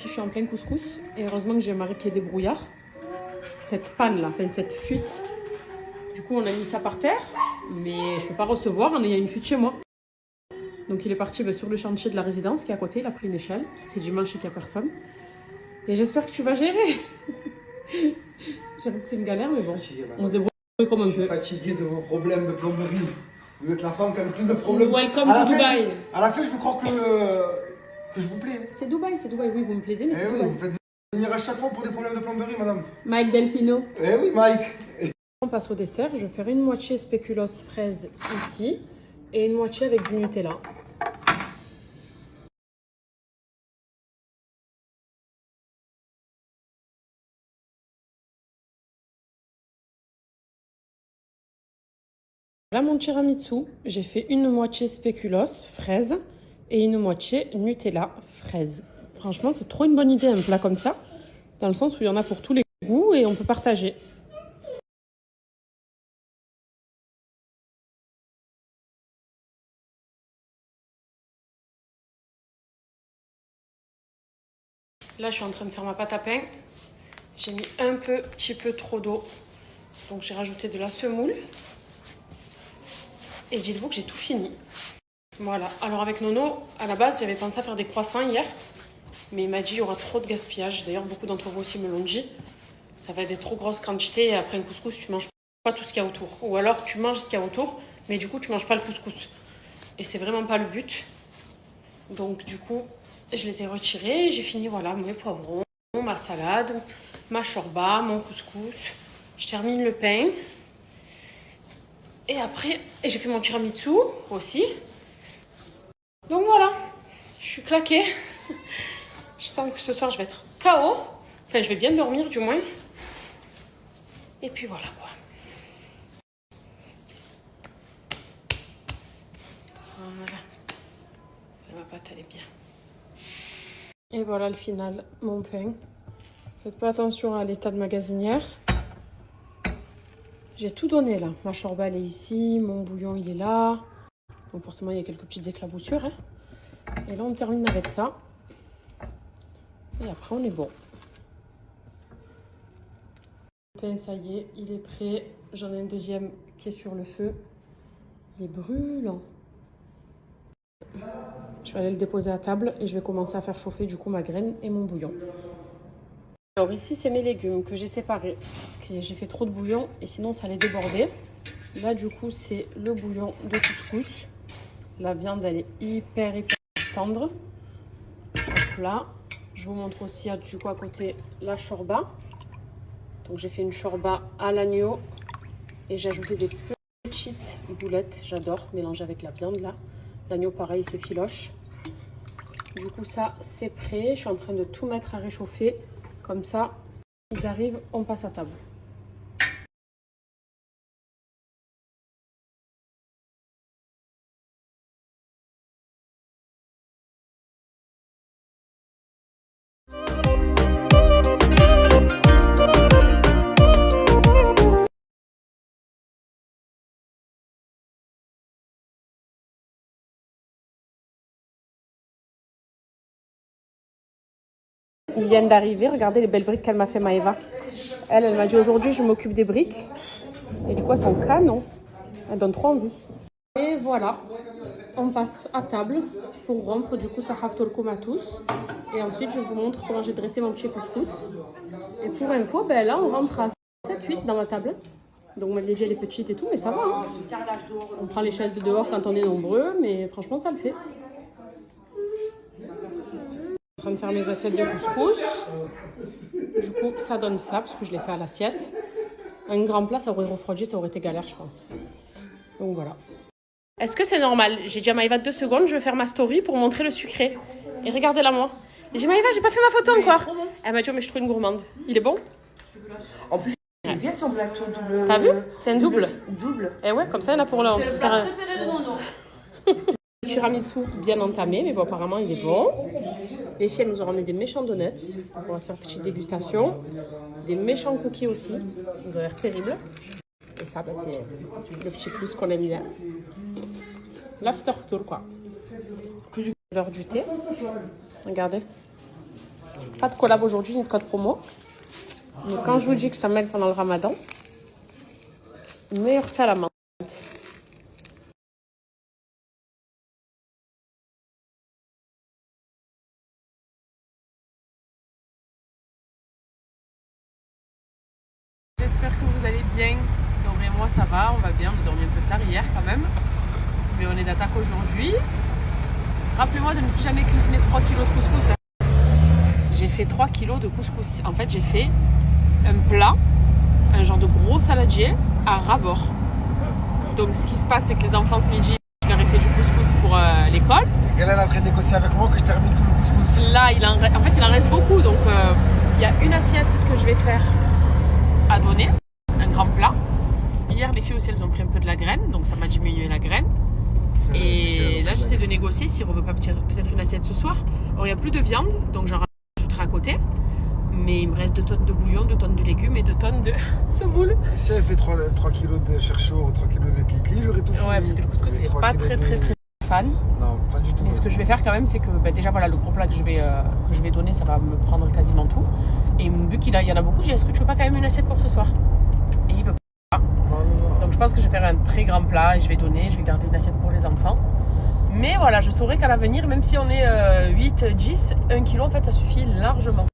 Je suis en plein couscous et heureusement que j'ai un mari qui est débrouillard. Parce que cette panne là, enfin cette fuite, du coup on a mis ça par terre, mais je peux pas recevoir en ayant une fuite chez moi. Donc il est parti sur le chantier de la résidence qui est à côté, il a pris une échelle, parce que c'est dimanche et qu'il n'y a personne. Et j'espère que tu vas gérer. J'avoue que c'est une galère, mais bon, on se débrouille comme on peut. Je suis fatigué de vos problèmes de plomberie. Vous êtes la femme qui a le plus de problèmes. Welcome to Dubaï. À la fin, je me crois que je vous plais. C'est Dubaï, oui, vous me plaisez, mais c'est oui, Dubaï. vous faites venir à chaque fois pour des problèmes de plomberie, madame. Mike Delfino. Eh oui, Mike. On passe au dessert, je vais faire une moitié spéculoos fraise ici et une moitié avec du Nutella. Là, mon tiramisu, j'ai fait une moitié spéculoos fraise et une moitié Nutella fraise. Franchement, c'est trop une bonne idée un plat comme ça, dans le sens où il y en a pour tous les goûts et on peut partager. Là, je suis en train de faire ma pâte à pain. J'ai mis un petit peu trop d'eau. Donc, j'ai rajouté de la semoule. Et dites-vous que j'ai tout fini. Voilà. Alors, avec Nono, à la base, j'avais pensé à faire des croissants hier. Mais il m'a dit qu'il y aura trop de gaspillage. D'ailleurs, beaucoup d'entre vous aussi me l'ont dit. Ça va être des trop grosses quantités. Et après un couscous, tu manges pas tout ce qu'il y a autour. Ou alors, tu manges ce qu'il y a autour. Mais du coup, tu manges pas le couscous. Et c'est vraiment pas le but. Donc, du coup, je les ai retirés. J'ai fini, voilà, mes poivrons, ma salade, ma shorba, mon couscous. Je termine le pain. Et après, j'ai fait mon tiramisu aussi. Donc voilà, je suis claquée. Je sens que ce soir, je vais être KO. Enfin, je vais bien dormir du moins. Et puis voilà quoi. Voilà. Ma pâte, elle est bien. Et voilà le final, mon pain. Faites pas attention à l'état de magasinière. J'ai tout donné là. Ma shorba elle est ici, mon bouillon il est là. Donc forcément il y a quelques petites éclaboussures. Hein. Et là on termine avec ça. Et après on est bon. Le pain ça y est, il est prêt. J'en ai un deuxième qui est sur le feu. Il est brûlant. Je vais aller le déposer à table et je vais commencer à faire chauffer du coup ma graine et mon bouillon. Alors ici, c'est mes légumes que j'ai séparés parce que j'ai fait trop de bouillon et sinon ça allait déborder. Là, du coup, c'est le bouillon de couscous. La viande, elle est hyper tendre. Hop là. Je vous montre aussi du coup à côté la shorba. Donc j'ai fait une shorba à l'agneau et j'ai ajouté des petites boulettes. J'adore mélanger avec la viande là. L'agneau, pareil, c'est filoche. Du coup, ça, c'est prêt. Je suis en train de tout mettre à réchauffer. Comme ça, ils arrivent, on passe à table. Ils viennent d'arriver. Regardez les belles briques qu'elle m'a fait, Maëva. Elle m'a dit aujourd'hui, je m'occupe des briques. Et du coup, elles sont canon. Elles donnent trop envie. Et voilà, on passe à table pour rompre du coup ça haftorkoum à tous. Et ensuite, je vous montre comment j'ai dressé mon petit couscous. Et pour info, ben là, on rentre à 7-8 dans ma table. Donc, ma vieille elle est petite et tout, mais ça va. Hein. On prend les chaises de dehors quand on est nombreux, mais franchement, ça le fait. En train de faire mes assiettes de couscous. Du coup, ça donne ça, parce que je l'ai fait à l'assiette. Un grand plat, ça aurait refroidi, ça aurait été galère, je pense. Donc voilà. Est-ce que c'est normal? J'ai dit à Maëva 2 secondes, je vais faire ma story pour montrer le sucré. Et regardez-la moi. J'ai dit Maëva, j'ai pas fait ma photo encore. Elle m'a dit, oh, mais je trouve une gourmande. Il est bon? En plus, c'est bien ton plateau double. T'as vu? C'est un double. Double. Et ouais, comme ça, il y en a pour l'heure. C'est le plat préféré de Nono. Le tiramisu bien entamé, mais bon, apparemment, il est bon. Les filles, elles nous ont ramené des méchants donuts. On va faire une petite dégustation. Des méchants cookies aussi. Ils ont l'air terribles. Et ça, bah, c'est le petit plus qu'on aime bien. L'after tour, quoi. Plus l'heure du thé. Regardez. Pas de collab aujourd'hui, ni de code promo. Mais quand je vous dis que ça mêle pendant le ramadan, meilleur fait à la main. J'espère que vous allez bien. Laure et moi ça va, on va bien, on a dormi un peu tard hier quand même. Mais on est d'attaque aujourd'hui. Rappelez-moi de ne plus jamais cuisiner 3 kilos de couscous. J'ai fait 3 kilos de couscous. En fait j'ai fait un plat, un genre de gros saladier à ras-bord. Donc ce qui se passe c'est que les enfants ce midi, je leur ai fait du couscous pour l'école. Elle est en train de négocier avec moi que je termine tout le couscous. Là il en reste beaucoup, donc il y a une assiette que je vais faire à donner, un grand plat. Hier les filles aussi elles ont pris un peu de la graine, donc ça m'a diminué la graine. Et là j'essaie de négocier si on veut pas peut-être une assiette ce soir. Alors il n'y a plus de viande, donc j'en rajouterai à côté. Mais il me reste 2 tonnes de bouillon, 2 tonnes de légumes et 2 tonnes de semoule. Et si j'avais fait 3 kilos de chercheur, 3 kilos de titli, j'aurais tout fini. Ouais, parce que le couscous c'est pas très fan. Non, pas du tout. Mais ce que je vais faire quand même c'est que déjà voilà le gros plat que je vais donner ça va me prendre quasiment tout. Et vu qu'il y en a beaucoup, j'ai dit est-ce que tu veux pas quand même une assiette pour ce soir? Et il veut pas. Non. Donc je pense que je vais faire un très grand plat et je vais garder une assiette pour les enfants. Mais voilà, je saurai qu'à l'avenir, même si on est 8, 10, 1 kilo en fait ça suffit largement.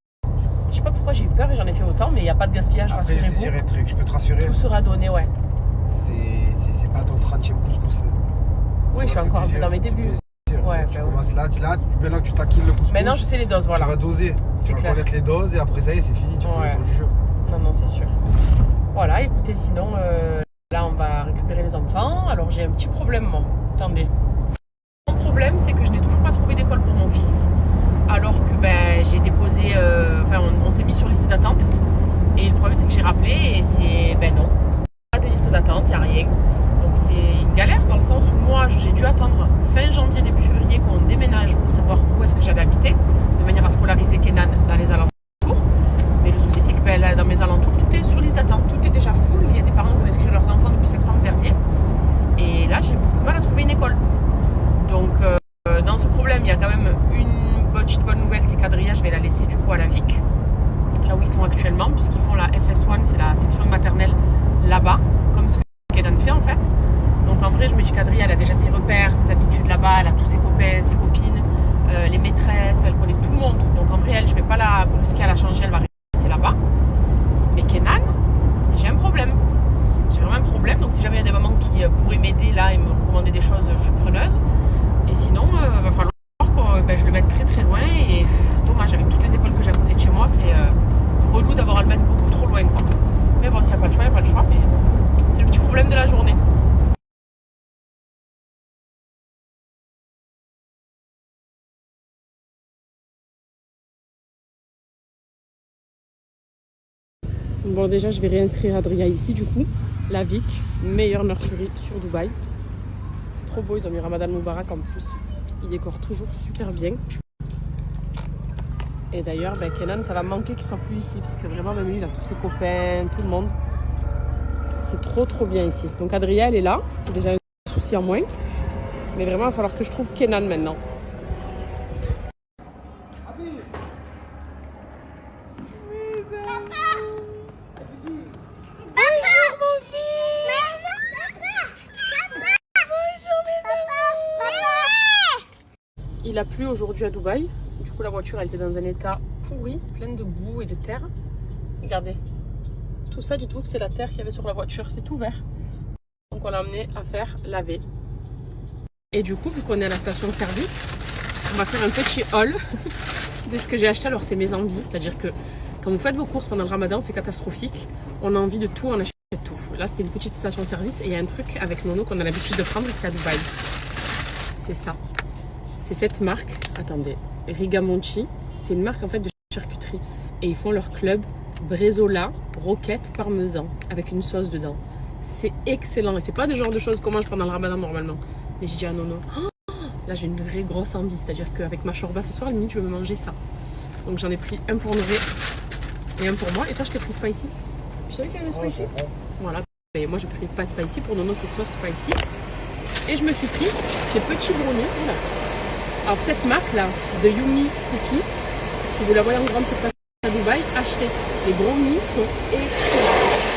Je sais pas pourquoi j'ai eu peur et j'en ai fait autant, mais il n'y a pas de gaspillage, rassurez-vous. Je te dirai un truc, je peux te rassurer. Tout sera donné, ouais. C'est pas ton 30e couscous. Oui, je suis encore un peu dans mes débuts. Ouais, tu commences là, maintenant que tu taquines le couscous. Maintenant, je sais les doses, voilà. Tu vas doser. Tu vas connaître les doses et après ça y est, c'est fini, tu fais ton jeu. Non, c'est sûr. Voilà, écoutez, sinon, là, on va récupérer les enfants. Alors, j'ai un petit problème, moi. Attendez. Mon problème, c'est que je n'ai toujours pas trouvé d'école pour mon fils. Alors que j'ai déposé, on s'est mis sur liste d'attente. Et le problème, c'est que j'ai rappelé et c'est, non, pas de liste d'attente, il n'y a rien. Donc c'est une galère dans le sens où moi, j'ai dû attendre fin janvier, début février qu'on déménage pour savoir où est-ce que j'allais habiter, de manière à scolariser Kenan dans les alentours. Mais le souci, c'est que dans mes alentours, tout est sur liste d'attente, tout est déjà full. Il y a des parents qui ont inscrit leurs enfants depuis septembre dernier. Et là, j'ai beaucoup de mal à trouver une école. Donc, dans ce problème, il y a quand même une petite bonne nouvelle, c'est qu'Adria, je vais la laisser du coup à la Vic, là où ils sont actuellement, puisqu'ils font la FS1, c'est la section de maternelle là-bas, comme ce que Kenan fait en fait. Donc en vrai, je me dis qu'Adria, elle a déjà ses repères, ses habitudes là-bas, elle a tous ses copains, ses copines, les maîtresses, elle connaît tout le monde. Donc en vrai, elle, je vais pas la brusquer à la changer, elle va rester là-bas. Mais Kenan, j'ai un problème. J'ai vraiment un problème, donc si jamais il y a des mamans qui pourraient m'aider là et me recommander des choses, je suis preneuse. Et sinon, va falloir que je le mette très très loin et dommage, avec toutes les écoles que j'ai à côté de chez moi, c'est relou d'avoir à le mettre beaucoup trop loin, quoi. Mais bon, s'il n'y a pas le choix, il n'y a pas le choix, mais c'est le petit problème de la journée. Bon, déjà, je vais réinscrire Adria ici, du coup. La Vic, meilleure nurserie sur Dubaï. C'est trop beau, ils ont mis Ramadan Moubarak en plus. Ils décorent toujours super bien. Et d'ailleurs, Kenan, ça va manquer qu'il soit plus ici, parce que vraiment, même lui, il a tous ses copains, tout le monde. C'est trop bien ici. Donc Adria, elle est là, c'est déjà un souci en moins. Mais vraiment, il va falloir que je trouve Kenan maintenant. Il a plu aujourd'hui à Dubaï. Du coup, la voiture, elle était dans un état pourri, plein de boue et de terre. Regardez. Tout ça, dites-vous que c'est la terre qu'il y avait sur la voiture. C'est tout vert. Donc, on l'a amené à faire laver. Et du coup, vu qu'on est à la station-service, on va faire un petit haul de ce que j'ai acheté. Alors, c'est mes envies. C'est-à-dire que quand vous faites vos courses pendant le ramadan, c'est catastrophique. On a envie de tout, on achète tout. Là, c'était une petite station-service. Et il y a un truc avec Nono qu'on a l'habitude de prendre, c'est à Dubaï. C'est ça. C'est cette marque, attendez, Rigamonti, c'est une marque en fait de charcuterie. Et ils font leur club brezola, roquette, parmesan, avec une sauce dedans. C'est excellent. Et c'est pas le genre de choses qu'on mange pendant le ramadan normalement. Mais j'ai dit à Nono, là j'ai une vraie grosse envie. C'est-à-dire qu'avec ma shorba ce soir, à la limite, je vais me manger ça. Donc j'en ai pris un pour Nové et un pour moi. Et toi, je t'ai pris spicy. Je savais qu'il y avait spicy. Voilà. Et moi, j'ai pris pas spicy. Pour Nono, c'est sauce spicy. Et je me suis pris ces petits brownies. Voilà. Alors cette marque là de Yumi Cookie, Si vous la voyez en grande surface à Dubaï, achetez. Les brownies sont excellents.